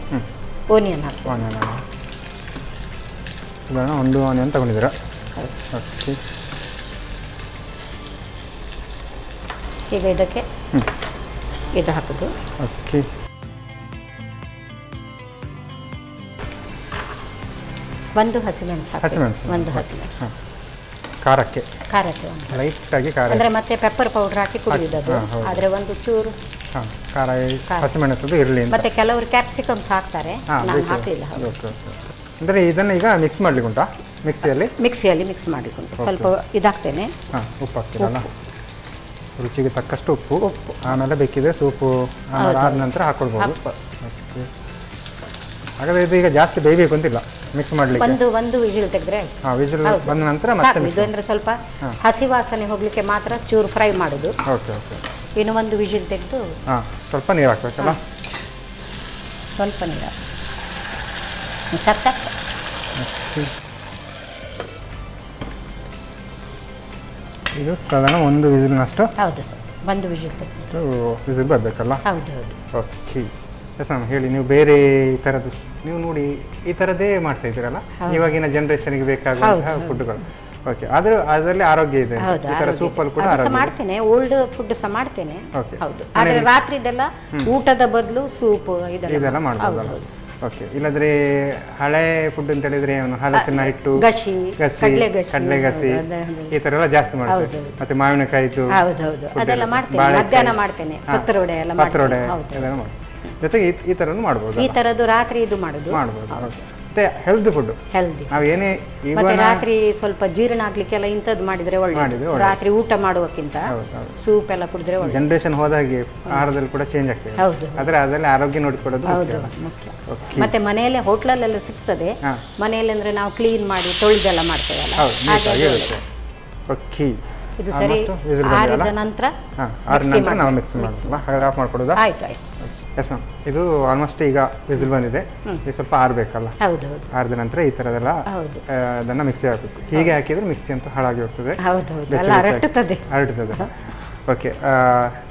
ಓನಿಯನ್ ಹಾಕ್ತೀವಿ. ಒಂದು ಆನಿಯನ್ ತಗೊಂಡಿದ್ದೀರಾ? ಓಕೆ, ಈಗ ಇದಕ್ಕೆ ಇದು ಹಾಕೋದು. ಓಕೆ, ಒಂದು ಹಸಿಮೆಣಸು, ಒಂದು ಹಸಿಮೆಣಸು ಖಾರಕ್ಕೆ ಲೈಟಾಗಿ ಖಾರ, ಅಂದರೆ ಮತ್ತೆ ಪೆಪ್ಪರ್ ಪೌಡರ್ ಹಾಕಿ ಕುಡಿಯೋದು. ಆದರೆ ಒಂದು ಚೂರು ಖಾರ ಹಸಿಮೆಣಸು ಇರಲಿ. ಮತ್ತೆ ಕೆಲವರು ಕ್ಯಾಪ್ಸಿಕಮ್ಸ್ ಹಾಕ್ತಾರೆ, ನಾನು ಹಾಕಲಿಲ್ಲ. ಅಂದರೆ ಇದನ್ನು ಈಗ ಮಿಕ್ಸ್ ಮಾಡ್ಲಿಕ್ಕೆ ಉಂಟಾ? ಮಿಕ್ಸಿಯಲ್ಲಿ ಮಿಕ್ಸ್ ಮಾಡಿಕೊಂಡು ಸ್ವಲ್ಪ ಇದಾಗ್ತೇನೆ. ಉಪ್ಪು ಹಾಕ್ತೀರಲ್ಲ? ರುಚಿಗೆ ತಕ್ಕಷ್ಟು ಉಪ್ಪು, ಆಮೇಲೆ ಬೇಕಿದ್ರೆ ಸೂಪು ಆದ ನಂತರ ಹಾಕೊಳ್ಬೋದು. ಓಕೆ, ಹಾಗಾದರೆ ಇದು ಈಗ ಜಾಸ್ತಿ ಬೇಯಬೇಕು ಅಂತಿಲ್ಲ, ಮಿಕ್ಸ್ ಮಾಡಲಿಕ್ಕೆ ಒಂದು ವಿಜಿಲ್ ತೆಗೆದ್ರೆ ವಿಜಿಲ್ ಬಂದ ನಂತರ ಮತ್ತೆ ಇದು ಅಂದರೆ ಸ್ವಲ್ಪ ಹಸಿ ವಾಸನೆ ಹೋಗಲಿಕ್ಕೆ ಮಾತ್ರ ಚೂರು ಫ್ರೈ ಮಾಡೋದು. ಓಕೆ ಓಕೆ, ಇನ್ನು ಒಂದು ವಿಜಿಲ್ ತೆಗೆದು ಸ್ವಲ್ಪ ನೀರು ಹಾಕ್ಬೇಕಲ್ಲ? ಸ್ವಲ್ಪ ನೀರು ಸಾಕು. ಇದು ಸಾಧಾರಣ ಒಂದು ವಿಜಿಲ್ನಷ್ಟು? ಹೌದು ಸರ್, ಒಂದು ವಿಜಿಲ್ ತೆಗೆದು ವಿಜಿಲ್ ಬರಬೇಕಲ್ಲ? ಹೌದು ಹೌದು. ಓಕೆ, ಎಸ್ ಮ್ಯಾಮ್, ಹೇಳಿ. ನೀವು ಬೇರೆ ಈ ಥರದ್ದು ನೀವು ನೋಡಿ ಈ ಥರದ್ದೇ ಮಾಡ್ತಾ ಇದ್ದೀರಲ್ಲ, ಇವಾಗಿನ ಜನರೇಷನ್ಗೆ ಬೇಕಾಗುವಂತಹ ಫುಡ್ಗಳು. ಓಕೆ, ಅದರಲ್ಲಿ ಆರೋಗ್ಯ ಇದೆ. ಈ ಥರ ಸೂಪಲ್ಲಿ ಕೂಡ ಆರೋಗ್ಯ ಮಾಡ್ತೇನೆ, ಓಲ್ಡ್ ಫುಡ್ ಸಹ ಮಾಡ್ತೇನೆ. ಹೌದು, ಆದರೆ ರಾತ್ರಿ ಇದೆಲ್ಲ ಊಟದ ಬದಲು ಸೂಪ್ ಇದೆಲ್ಲ ಮಾಡ್ಬೋದಲ್ಲ? ಓಕೆ, ಇಲ್ಲದ್ರೆ ಹಳೆ ಫುಡ್ ಅಂತ ಹೇಳಿದ್ರೆ ಹಲಸಿನ ಹಿಟ್ಟು, ಗಸಿ, ಕಡಲೆ ಗಸಿ, ಈ ತರ ಎಲ್ಲ ಜಾಸ್ತಿ ಮಾಡ್ತಾರೆ. ಮತ್ತೆ ಮಾವಿನಕಾಯಿದು ಅದೆಲ್ಲ ಮಾಡ್ತೇನೆ, ಮಧ್ಯಾಹ್ನ ಮಾಡ್ತೇನೆ. ಪತ್ರೊಡೆ ಎಲ್ಲ ಪತ್ರೊಡೆ ಇದೆಲ್ಲ ಮಾಡ್ತೇನೆ. ಜೊತೆಗೆ ಈ ಥರನೂ ಮಾಡ್ಬೋದು. ಈ ಥರದ್ದು ರಾತ್ರಿ ಇದು ಮಾಡ್ಬೋದು. ಮತ್ತೆ ಹೆಲ್ದಿ ಫುಡ್, ನಾವು ಏನೇ ಮತ್ತೆ ರಾತ್ರಿ ಸ್ವಲ್ಪ ಜೀರ್ಣ ಆಗ್ಲಿಕ್ಕೆಲ್ಲ ಇಂಥದ್ದು ಮಾಡಿದ್ರೆ ಒಳ್ಳೆ. ರಾತ್ರಿ ಊಟ ಮಾಡುವಕ್ಕಿಂತ ಸೂಪ್ ಎಲ್ಲ ಕುಡಿದ್ರೆ ಒಳ್ಳೆ. ಜನರೇಷನ್ ಹೋದಾಗೆ ಆಹಾರದಲ್ಲಿ ಕೂಡ ಚೇಂಜ್ ಆಗ್ತದೆ. ಆದ್ರೆ ಅದರಲ್ಲಿ ಆರೋಗ್ಯ ನೋಡಿಕೊಳ್ಳೋದು ಮುಖ್ಯ. ಮತ್ತೆ ಮನೆಯಲ್ಲೇ ಹೋಟ್ಲಲ್ಲೆಲ್ಲ ಸಿಗ್ತದೆ. ಮನೆಯಲ್ಲಿ ಅಂದ್ರೆ ನಾವು ಕ್ಲೀನ್ ಮಾಡಿ ತೊಳೆದೆಲ್ಲ ಮಾಡ್ತೇವಲ್ಲ. ಓಕೆ, ಇದು ಸರಿ ಆರಿದ ನಂತರ ನಾವು ಮಿಕ್ಸ್ ಮಾಡೋಣ. ಹಾಗಾದ್ರೆ ಆಫ್ ಮಾಡ್ಕೊಡೋದಾ? ಆಯ್ತು ಆಯ್ತು. Yes ma'am. ಇದು ಆಲ್ಮೋಸ್ಟ್ ಈಗ ವಿಸಿಲ್ ಬಂದಿದೆ, ಈಗ ಸ್ವಲ್ಪ ಆರಬೇಕಲ್ಲ. ಹೌದೌದು. ಆರಿದ ನಂತರ ಈ ಥರದೆಲ್ಲ ಅದನ್ನು ಮಿಕ್ಸಿ ಹಾಕಬೇಕು. ಹೀಗೆ ಹಾಕಿದರೆ ಮಿಕ್ಸಿ ಅಂತೂ ಹಾಳಾಗಿ ಹೋಗ್ತದೆ, ಹರಡುತ್ತದೆ. ಓಕೆ,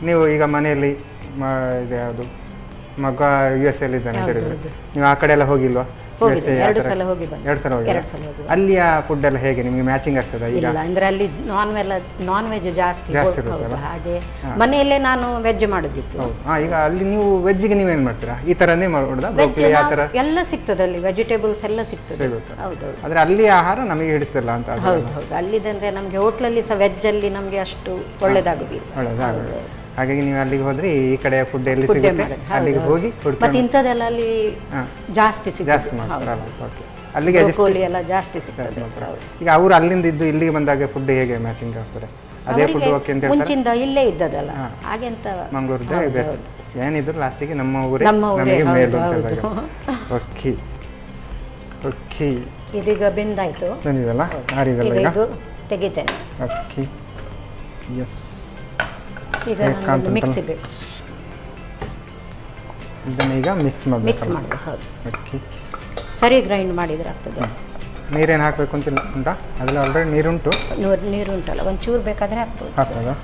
ನೀವು ಈಗ ಮನೆಯಲ್ಲಿ ಇದು ಯಾವುದು ಮಗ US ಅಲ್ಲಿ ಇದ್ದಾನೆ ಅಂತ ಹೇಳಿದ್ರೆ, ನೀವು ಆ ಕಡೆ ಎಲ್ಲ ಹೋಗಿಲ್ವಾ? 2 ಸಲ ಹೋಗಿ ಅಲ್ಲಿಯ ಫುಡ್ ಎಲ್ಲ ಹೇಗೆ ನಿಮಗೆ ಮ್ಯಾಚಿಂಗ್ ಆಗ್ತದೆ? ಈಗ ಅಂದ್ರೆ ಅಲ್ಲಿ ನಾನ್ ವೆಜ್ ಜಾಸ್ತಿ ಹಾಗೆ ಮನೆಯಲ್ಲೇ ನಾನು ವೆಜ್ ಮಾಡೋದಿತ್ತು. ಈಗ ಅಲ್ಲಿ ನೀವು ವೆಜ್ಗೆ ನೀವೇನು ಮಾಡ್ತೀರಾ? ಈ ಥರನೇ ಮಾಡೋದಾ? ಎಲ್ಲ ಸಿಗ್ತದೆ ಅಲ್ಲಿ, ವೆಜಿಟೇಬಲ್ಸ್ ಎಲ್ಲ ಸಿಗ್ತದೆ. ಹೌದು. ಆದರೆ ಅಲ್ಲಿ ಆಹಾರ ನಮಗೆ ಹಿಡಿಸಲ್ಲ ಅಂತ. ಹೌದು ಹೌದು. ಅಲ್ಲಿದಂದ್ರೆ ನಮಗೆ ಹೋಟ್ಲಲ್ಲಿ ಸಹ ವೆಜ್ ಅಲ್ಲಿ ನಮಗೆ ಅಷ್ಟು ಒಳ್ಳೇದಾಗುದಿಲ್ಲ. ಹಾಗಾಗಿ ನೀವು ಅಲ್ಲಿಗೆ ಹೋದ್ರೆ ಈ ಕಡೆ ಫುಡ್ ಎಲ್ಲಿ ಸಿಗುತ್ತೆ ಅಲ್ಲಿಗೆ ಹೋಗಿ ಮತ್ತೆ ಇಂಥದ್ದೆಲ್ಲ ಅಲ್ಲಿ ಜಾಸ್ತಿ ಮಾಡ್ತಾರೆ. ಅಲ್ಲಿಗೆ ಎಲ್ಲ ಜಾಸ್ತಿ ಸಿಗ್ತದೆ. ಈಗ ಅವರು ಅಲ್ಲಿಂದ ಇದ್ದು ಇಲ್ಲಿಗೆ ಬಂದಾಗ ಫುಡ್ ಹೇಗೆ ಮ್ಯಾಚಿಂಗ್ ಆಗ್ತದೆ? ಅದೇ ಫುಡ್ ಓಕೆ ಅಂತ ಮುಂಚಿಂದ ಇಲ್ಲೇ ಇದ್ದದಲ್ಲ, ಹಾಗೆ ಅಂತ ಮಂಗಳೂರದೇ ಏನಿದ್ರು ಲಾಸ್ಟಿಗೆ ನಮ್ಮ ಊರೇ ನಮಗೆ ಮೇಲು ಅಂತ. ಓಕೆ ಓಕೆ, ಇದೀಗ ಬೆಂದಾಯ್ತು, ಬಂದಿದಲ್ಲ ಆರಿದಲ್ಲ, ಈಗ ತೆಗಿತೇನೆ. Okay, yes. ಈಗ ಮಿಕ್ಸಿ ಬೇಕು, ಇದನ್ನ ಈಗ ಮಿಕ್ಸ್ ಮಾಡಬೇಕು. ಹೌದು. ಓಕೆ, ಸರಿ ಗ್ರೈಂಡ್ ಮಾಡಿದ್ರೆ ಆಗ್ತದೆ. ನೀರೇನು ಹಾಕಬೇಕು ಅಂತ ಉಂಟಾ? ಅದೆಲ್ಲ ಆಲ್ರೆಡಿ ನೀರುಂಟು. ನೀರು ಉಂಟಲ್ಲ, ಒಂಚೂರು ಬೇಕಾದರೆ ಹಾಕ್ಬೋದು. ಹಾಕೋದಾ?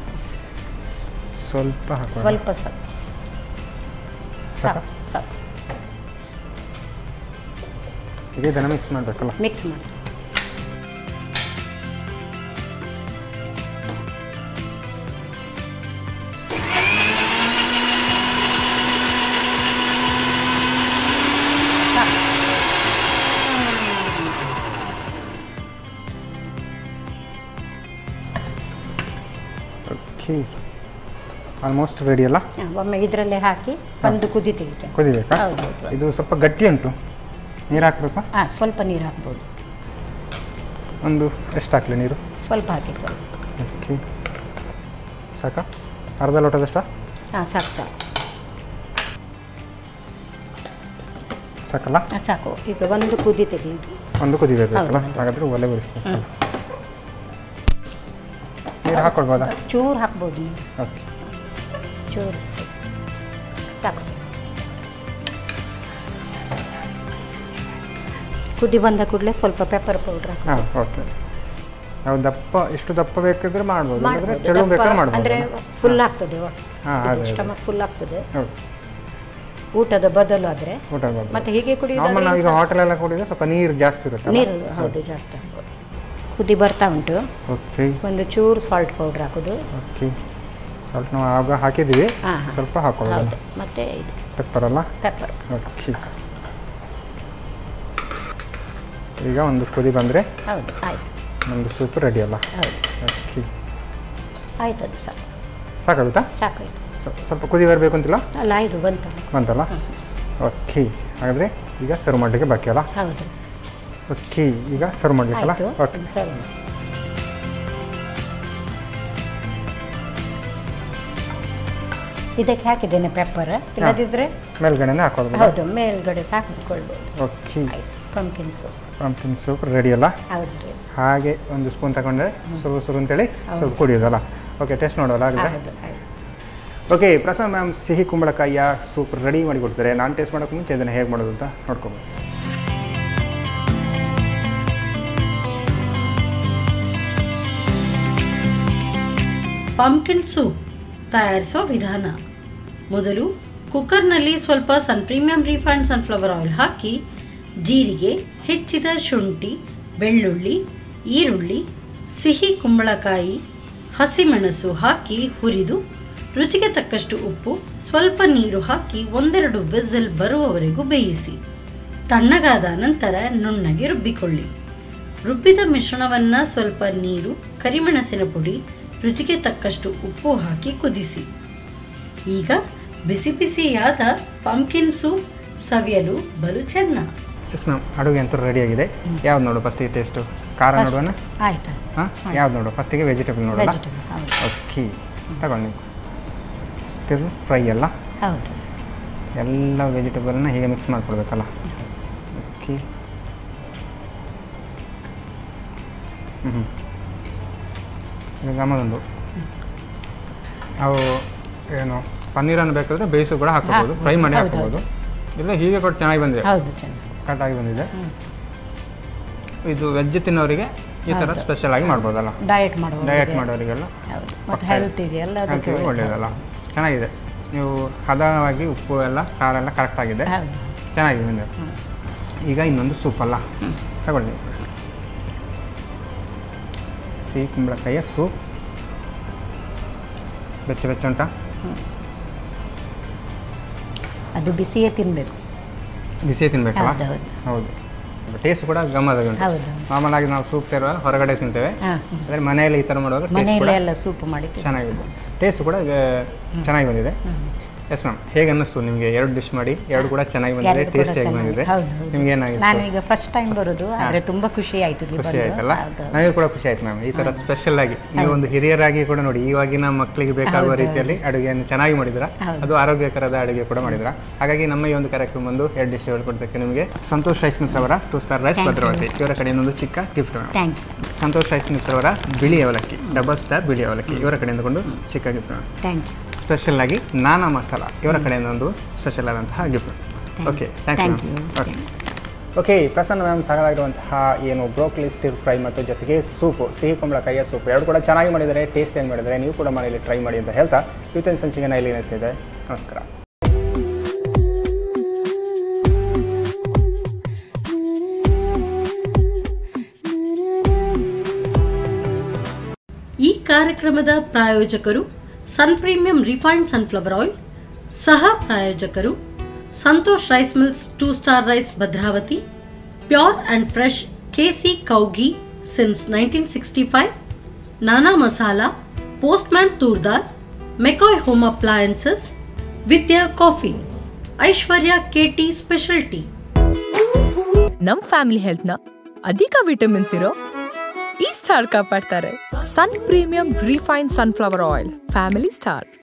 ಸ್ವಲ್ಪ ಹಾಕೋದು, ಸ್ವಲ್ಪ ಸಾಕು. ಈಗ ಇದನ್ನು ಮಿಕ್ಸ್ ಮಾಡಬೇಕಲ್ಲ? ಮಿಕ್ಸ್ ಮಾಡಿ. ಆಲ್ಮೋಸ್ಟ್ ರೆಡಿ ಅಲ್ಲ? ಒಮ್ಮೆ ಇದರಲ್ಲೇ ಹಾಕಿ ಒಂದು ಕುದಿ ತೆಗಿತೆ. ಕುದಿಬೇಕಾ? ಇದು ಸ್ವಲ್ಪ ಗಟ್ಟಿ ಉಂಟು, ನೀರು ಹಾಕಬೇಕಾ? ಸ್ವಲ್ಪ ನೀರು ಹಾಕ್ಬೋದು. ಒಂದು ಎಷ್ಟು ಹಾಕಲಿ ನೀರು? ಸ್ವಲ್ಪ ಹಾಕಿ ಸರ್. ಓಕೆ, ಸಾಕಾ? ಅರ್ಧ ಲೋಟದಷ್ಟ? ಸಾಕು ಸಾಕು. ಸಾಕಲ್ಲ? ಸಾಕು. ಈಗ ಒಂದು ಕುದಿ ತೆಗಿ. ಒಂದು ಕುದಿ ಬೇಕಲ್ಲ? ಹಾಗಾದರೆ ಒಲೆ ಉರಿಸ್ಬೇಕು. ನೀರು ಹಾಕ್ಕೊಳ್ಬೋದಾ? ಚೂರು ಹಾಕ್ಬೋದು. ಓಕೆ, ಚೂರು ಸಾಕು. ಕುದಿ ಬಂದ ಕೂಡಲೇ ಸ್ವಲ್ಪ ಪೆಪ್ಪರ್ ಪೌಡ್ರ್. ಓಕೆ. ನಾವು ದಪ್ಪ ಎಷ್ಟು ದಪ್ಪ ಬೇಕಿದ್ರೆ ಮಾಡ್ಬೋದು, ಅಂದರೆ ತೆಳು ಬೇಕಾದ್ರೆ ಮಾಡ್ಬೋದು. ಅಂದರೆ ಫುಲ್ ಆಗ್ತದೆ, ಸ್ಟಮಕ್ ಫುಲ್ ಆಗ್ತದೆ ಊಟದ ಬದಲು. ಆದರೆ ಮತ್ತೆ ಹೀಗೆ ಕುಡಿಯೋದು, ನಾವು ಈಗ ಹೋಟೆಲೆಲ್ಲ ಕುಡಿದ್ರೆ ಸ್ವಲ್ಪ ನೀರು ಜಾಸ್ತಿ ಇರುತ್ತೆ. ನೀರು ಹೌದು ಜಾಸ್ತಿ ಆಗ್ಬೋದು. ಕುದಿ ಬರ್ತಾ ಉಂಟು. ಓಕೆ, ಒಂದು ಚೂರು ಸಾಲ್ಟ್ ಪೌಡ್ರ್ ಹಾಕೋದು. ಓಕೆ, ಸಾಲ್ಟ್ ನಾವು ಆಗ ಹಾಕಿದ್ದೀವಿ, ಸ್ವಲ್ಪ ಹಾಕೊಳ್ಳೋದು. ಮತ್ತೆ ಇದು ಪೆಪ್ಪರ್ ಅಲ್ಲ? ಪೆಪ್ಪರ್. ಓಕೆ, ಈಗ ಒಂದು ಕುದಿ ಬಂದರೆ ಹೌದು ಆಯ್ತು, ನಮ್ಮದು ಸೂಪ್ ರೆಡಿ ಅಲ್ಲ? ಹೌದು. ಓಕೆ, ಆಯ್ತು, ಅದು ಸಾಕು. ಸಾಕಾಗುತ್ತಾ? ಸಾಕಾಯ್ತು. ಸ್ವಲ್ಪ ಕುದಿ ಬರಬೇಕು ಅಂತಿಲ್ಲ? ಅಲ್ಲ, ಇದು ಬಂತಲ್ಲ. ಓಕೆ, ಹಾಗಾದರೆ ಈಗ ಸರ್ವ್ ಮಾಡಲಿಕ್ಕೆ ಬಾಕಿ ಅಲ್ಲ? ಹೌದು. ಓಕೆ, ಈಗ ಸರ್ವ್ ಮಾಡಲಿಕ್ಕಲ್ಲ? Okay, serve. ಇದಕ್ಕೆ ಹಾಕಿದ್ದೇನೆ ಪೆಪ್ಪರ್, ಇಲ್ಲದಿದ್ದರೆ ಮೇಲ್ಗಡೆನೇ ಹಾಕೋದು. ಹೌದು, ಮೇಲ್ಗಡೆ ಹಾಕಿಕೊಳ್ಬೋದು. ಓಕೆ, ಪಂಪ್ಕಿನ್ ಸೂಪ್ ರೆಡಿ ಅಲ್ಲ? ಹೌದು. ಹಾಗೆ ಒಂದು ಸ್ಪೂನ್ ತಗೊಂಡ್ರೆ ಸುರು ಅಂತೇಳಿ ಸ್ವಲ್ಪ ಕುಡಿಯೋದಲ್ಲ? ಓಕೆ, ಟೇಸ್ಟ್ ನೋಡೋಲ್ಲ ಹಾಗಾದರೆ? ಓಕೆ, ಪ್ರಸನ್ನ ಮ್ಯಾಮ್ ಸಿಹಿ ಕುಂಬಳಕಾಯಿಯ ಸೂಪ್ ರೆಡಿ ಮಾಡಿ ಕೊಡ್ತಾರೆ. ನಾನು ಟೇಸ್ಟ್ ಮಾಡೋಕ್ಕೆ ಮುಂಚೆ ಇದನ್ನು ಹೇಗೆ ಮಾಡೋದು ಅಂತ ನೋಡ್ಕೊಬೋದು. ಪಂಪ್ಕಿನ್ ಸೂಪ್ ತಯಾರಿಸುವ ವಿಧಾನ. ಮೊದಲು ಕುಕ್ಕರ್ನಲ್ಲಿ ಸ್ವಲ್ಪ ಪ್ರೀಮಿಯಂ ರಿಫೈನ್ಡ್ ಸನ್ಫ್ಲವರ್ ಆಯಿಲ್ ಹಾಕಿ ಜೀರಿಗೆ, ಹೆಚ್ಚಿದ ಶುಂಠಿ, ಬೆಳ್ಳುಳ್ಳಿ, ಈರುಳ್ಳಿ, ಸಿಹಿ ಕುಂಬಳಕಾಯಿ, ಹಸಿಮೆಣಸು ಹಾಕಿ ಹುರಿದು ರುಚಿಗೆ ತಕ್ಕಷ್ಟು ಉಪ್ಪು, ಸ್ವಲ್ಪ ನೀರು ಹಾಕಿ 1-2 ವಿಸಿಲ್ ಬರುವವರೆಗೂ ಬೇಯಿಸಿ. ತಣ್ಣಗಾದ ನಂತರ ನುಣ್ಣಗೆ ರುಬ್ಬಿಕೊಳ್ಳಿ. ರುಬ್ಬಿದ ಮಿಶ್ರಣವನ್ನು ಸ್ವಲ್ಪ ನೀರು, ಕರಿಮೆಣಸಿನ ಪುಡಿ, ರುಚಿಗೆ ತಕ್ಕಷ್ಟು ಉಪ್ಪು ಹಾಕಿ ಕುದಿಸಿ. ಈಗ ಬಿಸಿ ಬಿಸಿಯಾದ ಪಂಪ್ಕಿನ್ ಸೂಪ್ ಸವಿಯಲು ಬಲು ಚೆನ್ನ. ಎಸ್ ಮ್ಯಾಮ್, ಅಡುಗೆ ಅಂತೂ ರೆಡಿಯಾಗಿದೆ. ಯಾವ್ದು ನೋಡು ಫಸ್ಟಿಗೆ ಟೇಸ್ಟು? ಖಾರ ನೋಡುವನ? ಆಯ್ತಾ? ಹಾಂ, ಯಾವ್ದು ನೋಡು ಫಸ್ಟಿಗೆ? ವೆಜಿಟೇಬಲ್ ನೋಡೋಣ. ಓಕೆ, ತಗೊಂಡು ಸ್ಟಿರ್ ಫ್ರೈ ಅಲ್ಲ? ಹೌದು. ಎಲ್ಲ ವೆಜಿಟೇಬಲ್ನ ಹೀಗೆ ಮಿಕ್ಸ್ ಮಾಡಿಕೊಡ್ಬೇಕಲ್ಲ? ಓಕೆ, ಈಗ ಗಮನೊಂದು ಅವು ಏನು ಪನ್ನೀರನ್ನು ಬೇಕಾದರೆ ಬೇಯಿಸು ಕೂಡ ಹಾಕೋಬೋದು, ಫ್ರೈ ಮಾಡಿ ಹಾಕೋಬೋದು, ಇಲ್ಲ ಹೀಗೆ ಕೂಡ ಚೆನ್ನಾಗಿ ಬಂದಿದೆ, ಕರೆಕ್ಟಾಗಿ ಬಂದಿದೆ. ಇದು ವೆಜ್ ತಿನ್ನೋರಿಗೆ ಈ ಥರ ಸ್ಪೆಷಲ್ ಆಗಿ ಮಾಡ್ಬೋದಲ್ಲ, ಡಯಟ್ ಮಾಡೋರಿಗೆಲ್ಲ ಒಳ್ಳೆಯದಲ್ಲ. ಚೆನ್ನಾಗಿದೆ, ನೀವು ಹದವಾಗಿ ಉಪ್ಪು ಎಲ್ಲ ಖಾರ ಎಲ್ಲ ಕರೆಕ್ಟಾಗಿದೆ, ಚೆನ್ನಾಗಿದೆ ಬಂದಿದೆ. ಈಗ ಇನ್ನೊಂದು ಸೂಪಲ್ಲ ತಗೊಳ್ಳಿ, ಸಿಹಿ ಕುಂಬಳಕಾಯಿಯ ಸೂಪ್. ಬೆಚ್ಚ ಉಂಟಾ? ಅದು ಬಿಸಿಯೇ ತಿನ್ನಬೇಕು, ಬಿಸಿಯೇ ತಿನ್ಬೇಕಲ್ಲ? ಹೌದು, ಟೇಸ್ಟ್ ಕೂಡ ಗಮ್ಮತ್ತಾಗಿ ಉಂಟು. ನಾರ್ಮಲ್ ಆಗಿ ನಾವು ಸೂಪ್ ತರುವಾಗ ಹೊರಗಡೆ ತಿಂತೇವೆ, ಆದರೆ ಮನೆಯಲ್ಲಿ ಈ ಥರ ಮಾಡುವಾಗ ಸೂಪ್ ಮಾಡಿ ಚೆನ್ನಾಗಿದೆ, ಟೇಸ್ಟ್ ಕೂಡ ಚೆನ್ನಾಗಿ ಬಂದಿದೆ. ಎಸ್ ಮ್ಯಾಮ್, ಹೇಗೆ ಅನ್ನಿಸ್ತು ನಿಮಗೆ? 2 ಡಿಶ್ ಮಾಡಿ 2 ಕೂಡ ಚೆನ್ನಾಗಿ ಬಂದಿದೆ, ಟೇಸ್ಟಿಯಾಗಿ ಬಂದಿದೆ. ನಿಮ್ಗೆ ಏನಾಗಿದೆ? ನಾನೀಗ ಫಸ್ಟ್ ಟೈಮ್ ಬರೋದು, ಆದರೆ ತುಂಬ ಖುಷಿ ಆಯಿತು. ಖುಷಿ ಆಯ್ತಲ್ಲ? ನನಗೆ ಕೂಡ ಖುಷಿ ಆಯ್ತು ಮ್ಯಾಮ್. ಈ ಥರ ಸ್ಪೆಷಲ್ ಆಗಿ ನೀವು ಒಂದು ಹಿರಿಯರಾಗಿ ಕೂಡ ನೋಡಿ, ಇವಾಗಿನ ಮಕ್ಕಳಿಗೆ ಬೇಕಾಗುವ ರೀತಿಯಲ್ಲಿ ಅಡುಗೆಯನ್ನು ಚೆನ್ನಾಗಿ ಮಾಡಿದ್ರ, ಅದು ಆರೋಗ್ಯಕರದ ಅಡುಗೆ ಕೂಡ ಮಾಡಿದ್ರ. ಹಾಗಾಗಿ ನಮ್ಮ ಈ ಒಂದು ಕಾರ್ಯಕ್ರಮ ಒಂದು 2 ಡಿಶ್ ಹೇಳ್ಕೊಡ್ತಕ್ಕೆ ನಿಮಗೆ ಸಂತೋಷ್ ರೈಸ್ ಮಿಲ್ಸ್ ಅವರ 2 ಸ್ಟಾರ್ ರೈಸ್ ಭದ್ರಾವತಿ ಇವರ ಕಡೆಯಿಂದ ಒಂದು ಚಿಕ್ಕ ಗಿಫ್ಟ್. ಸಂತೋಷ್ ರೈಸ್ ಮಿಲ್ಸ್ ಅವರ ಬಿಳಿ ಅವಲಕ್ಕಿ, ಡಬಲ್ ಸ್ಟಾರ್ ಬಿಳಿ ಅವಲಕ್ಕಿ ಇವರ ಕಡೆಯಿಂದ ಕೊಂಡು ಚಿಕ್ಕ ಗಿಫ್ಟ್. ಸ್ಪೆಷಲ್ ಆಗಿ ನಾನಾ ಮಸಾಲ ಇವರ ಕಡೆಯಿಂದ ಒಂದು ಸ್ಪೆಷಲ್ ಆದಂತಹ gift. Okay, thank you. Okay, Prasanna ma'am ಸಾಕಾಗಿರುವಂತಹ ಏನು ಬ್ರೋಕೊಲಿ ಸ್ಟಿರ್ ಫ್ರೈ ಮತ್ತು ಜೊತೆಗೆ ಸೂಪು, ಸಿಹಿ ಕುಂಬಳಕಾಯಿಯ ಸೂಪ್ 2 ಕೂಡ ಚೆನ್ನಾಗಿ ಮಾಡಿದರೆ, ಟೇಸ್ಟಿಯಾಗಿ ಮಾಡಿದರೆ, ನೀವು ಕೂಡ ಮನೆಯಲ್ಲಿ ಟ್ರೈ ಮಾಡಿ ಅಂತ ಹೇಳ್ತಾ ಇವತ್ತಿನ ಸಂಚಿಕೆನ ಇಲ್ಲಿ ನಡೆಸಿದೆ. ನಮಸ್ಕಾರ. ಈ ಕಾರ್ಯಕ್ರಮದ ಪ್ರಾಯೋಜಕರು sun premium refined sunflower oil, ಸಹ ಪ್ರಾಯೋಜಕರು Santosh rice mills 2 star rice Bhadravati, pure and fresh KC cow ghee since 1965, Nana Masala, postman toor dal, McCoy home appliances, Vidya coffee, Aishwarya KT special tea. ನಮ್ ಫ್ಯಾಮಿಲಿ ಹೆಲ್ತ್ ನ ಅಧಿಕ ವಿಟಮಿನ್ಸ್ ಇರೋ ಈ ಸ್ಟಾರ್ ಕಾಪಾಡ್ತಾರೆ. Sun premium refined sunflower oil, family star.